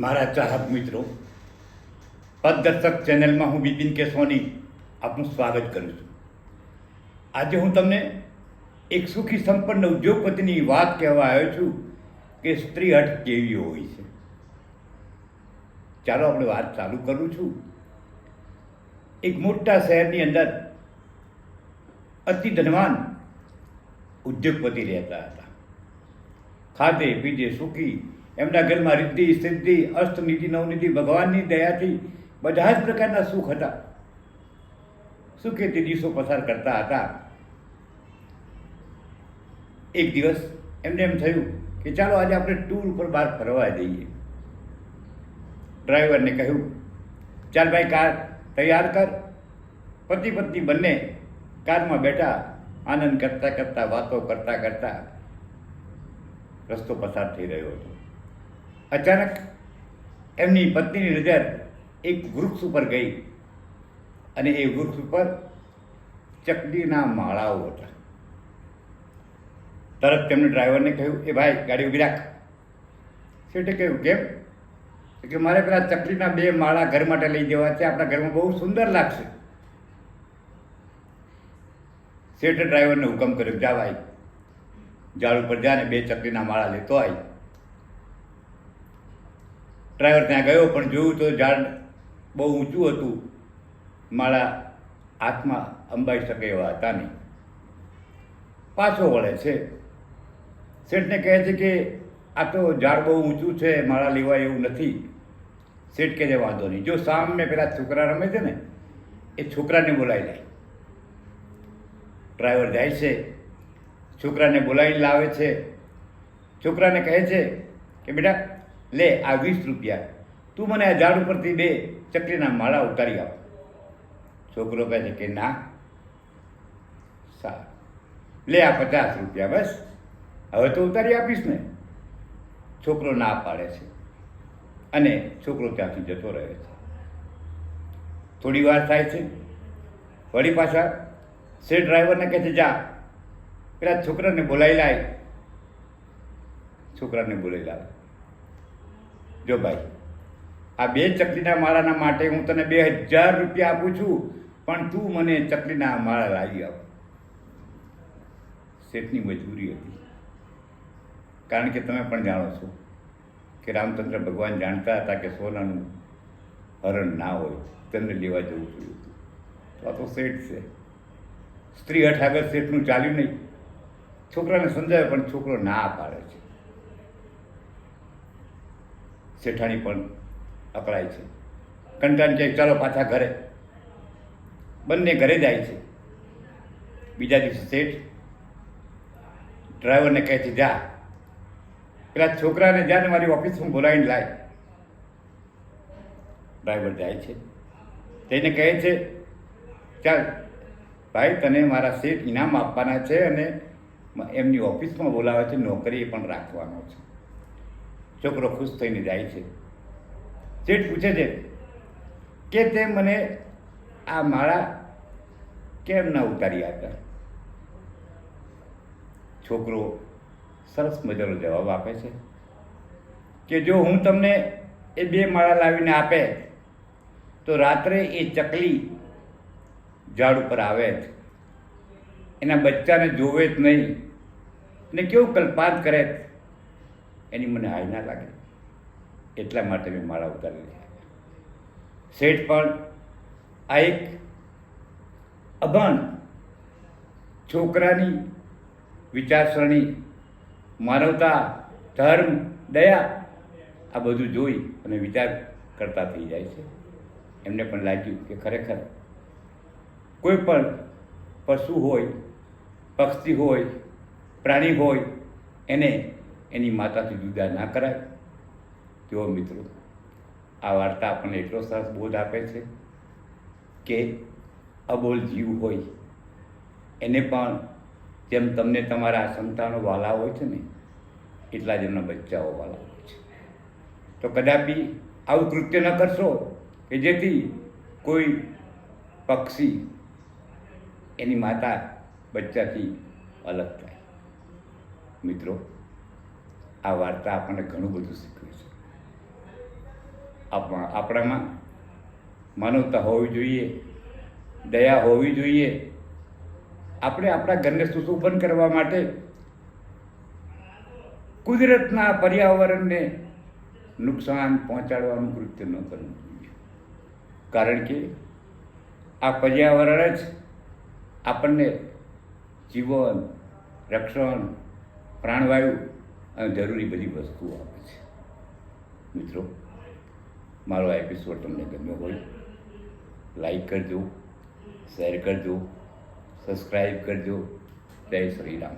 મારા ચાહક મિત્રો, પદદર્શક ચેનલમાં હું બિપિન કે સોની આપનું સ્વાગત કરું છું. આજે હું તમને એક સુખી સંપન્ન ઉદ્યોગપતિની વાત કહેવા આવ્યો છું કે સ્ત્રી હઠ કેવી હોય છે. ચાલો આપણે વાત ચાલુ કરું છું. એક મોટા શહેરની અંદર અતિ ધનવાન ઉદ્યોગપતિ રહેતા હતા. ખાધે પીધે સુખી, એમના ઘરમાં રિદ્ધિ સિદ્ધિ અષ્ટનિધિ નવનિધિ ભગવાનની દયાથી બધા જ પ્રકારના સુખ હતા. સુખેથી દિવસો પસાર કરતા હતા. એક દિવસ એમને એમ થયું કે ચાલો આજે આપણે ટૂર ઉપર બહાર ફરવા જઈએ. ડ્રાઈવરને કહ્યું, ચાલ ભાઈ કાર તૈયાર કર. પતિ પત્ની બંને કારમાં બેઠા, આનંદ કરતા કરતા વાતો કરતા કરતા રસ્તો પસાર થઈ રહ્યો હતો. અચાનક એમની પત્નીની નજર એક વૃક્ષ ઉપર ગઈ અને એ વૃક્ષ ઉપર ચકલીના માળાઓ હતા. તરત તેમણે ડ્રાઈવરને કહ્યું, એ ભાઈ ગાડી ઊભી રાખ. શેઠે કહ્યું, કેમ? કે મારે પેલા ચકલીના 2 માળા ઘર માટે લઈ જવા છે, આપણા ઘરમાં બહુ સુંદર લાગશે. શેઠે ડ્રાઈવરને હુકમ કર્યો, જા ભાઈ, ઝાડ ઉપર જા ને 2 ચકલીના માળા લેતો આવી. ડ્રાઈવર ત્યાં ગયો, પણ જોયું તો ઝાડ બહુ ઊંચું હતું, માળા હાથમાં અંબાઈ શકે એવા હતા નહીં. પાછો વળે છે. શેઠને કહે છે કે આ તો ઝાડ બહુ ઊંચું છે, માળા લેવાય એવું નથી. શેઠ કહે છે, વાંધો નહીં, જો સામે પેલા છોકરા રમે છે ને, એ છોકરાને બોલાવી લાય. ડ્રાઈવર જાય છે, છોકરાને બોલાવી લાવે છે. છોકરાને કહે છે કે બેટા લે આ 20 રૂપિયા, તું મને આ ઝાડ ઉપરથી 2 ચકલીના માળા ઉતારી આપ. છોકરો કહે છે કે ના, સારું, લે આ 50 રૂપિયા, બસ હવે તો ઉતારી આપીશ ને. છોકરો ના પાડે છે અને છોકરો ત્યાંથી જતો રહે છે. થોડી વાર થાય છે, વળી પાછા શેઠ ડ્રાઈવરને કહે છે, જા પેલા છોકરાને બોલાવી લાય. છોકરાને બોલાવી લાવે. જો ભાઈ, આ 2 ચકલીના માળાના માટે હું તને 2000 રૂપિયા આપું છું, પણ તું મને ચકલીના માળા લાવી આપ. શેઠની મજબૂરી હતી, કારણ કે તમે પણ જાણો છો કે રામચંદ્ર ભગવાન જાણતા હતા કે સોનાનું હરણ ના હોય, તેમને લેવા જવું પડ્યું હતું. તો આ તો શેઠ છે. સ્ત્રી હઠ આગળ શેઠનું ચાલ્યું નહીં. છોકરાને સમજાવે પણ છોકરો ના પાડે છે. શેઠાણી પણ અકળાય છે. કંટાળી જાય, ચાલો પાછા ઘરે. બંને ઘરે જાય છે. બીજા દિવસે શેઠ ડ્રાઈવરને કહે છે, જા પેલા છોકરાને જાને મારી ઓફિસમાં બોલાવીને લાય. ડ્રાઈવર જાય છે. તેને કહે છે, ચાલ ભાઈ, તને મારા શેઠ ઇનામ આપવાના છે અને એમની ઓફિસમાં બોલાવે છે, નોકરી પણ રાખવાનો છે. છોકરો ખુશ થઈને જાય છે. શેઠ પૂછે છે કે તે મને આ માળા કેમ ના ઉતારી આપ્યા? છોકરો સરસ મજાનો જવાબ આપે છે કે જો હું તમને એ 2 માળા લાવીને આપે તો રાત્રે એ ચકલી ઝાડ ઉપર આવે જ, એના બચ્ચાને જોવે જ નહીં અને કેવું કલ્પાત કરે, એની મને હાય ના લાગે. એટલા માટે મેં માળા ઉતારી લીધા. શેઠ પણ આ એક અભણ છોકરાની વિચારસરણી, માનવતા, ધર્મ, દયા, આ બધું જોઈ અને વિચાર કરતા થઈ જાય છે. એમને પણ લાગ્યું કે ખરેખર કોઈ પણ પશુ હોય, પક્ષી હોય, પ્રાણી હોય, એને એની માતાથી જુદા ના કરાય. તેઓ મિત્રો, આ વાર્તા આપણને એટલો સરસ બોધ આપે છે કે અબોલ જીવ હોય એને પણ જેમ તમને તમારા સંતાનો વાલા હોય છે ને, એટલા જ એમના બચ્ચાઓ વાલા હોય છે. તો કદાપી આવું કૃત્ય ન કરશો કે જેથી કોઈ પક્ષી એની માતા બચ્ચાથી અલગ થાય. મિત્રો, આ વાર્તા આપણને ઘણું બધું શીખવે છે. આપણામાં માનવતા હોવી જોઈએ, દયા હોવી જોઈએ. આપણે આપણા ઘરને સુશોભન કરવા માટે કુદરતના પર્યાવરણને નુકસાન પહોંચાડવાનું કૃત્ય ન કરવું જોઈએ. કારણ કે આ પર્યાવરણ જ આપણને જીવન, રક્ષણ, પ્રાણવાયુ અને જરૂરી બધી વસ્તુઓ આપે છે. મિત્રો, મારો આ એપિસોડ તમને ગમ્યો હોય લાઈક કરજો, શેર કરજો, સબસ્ક્રાઈબ કરજો. જય શ્રી રામ.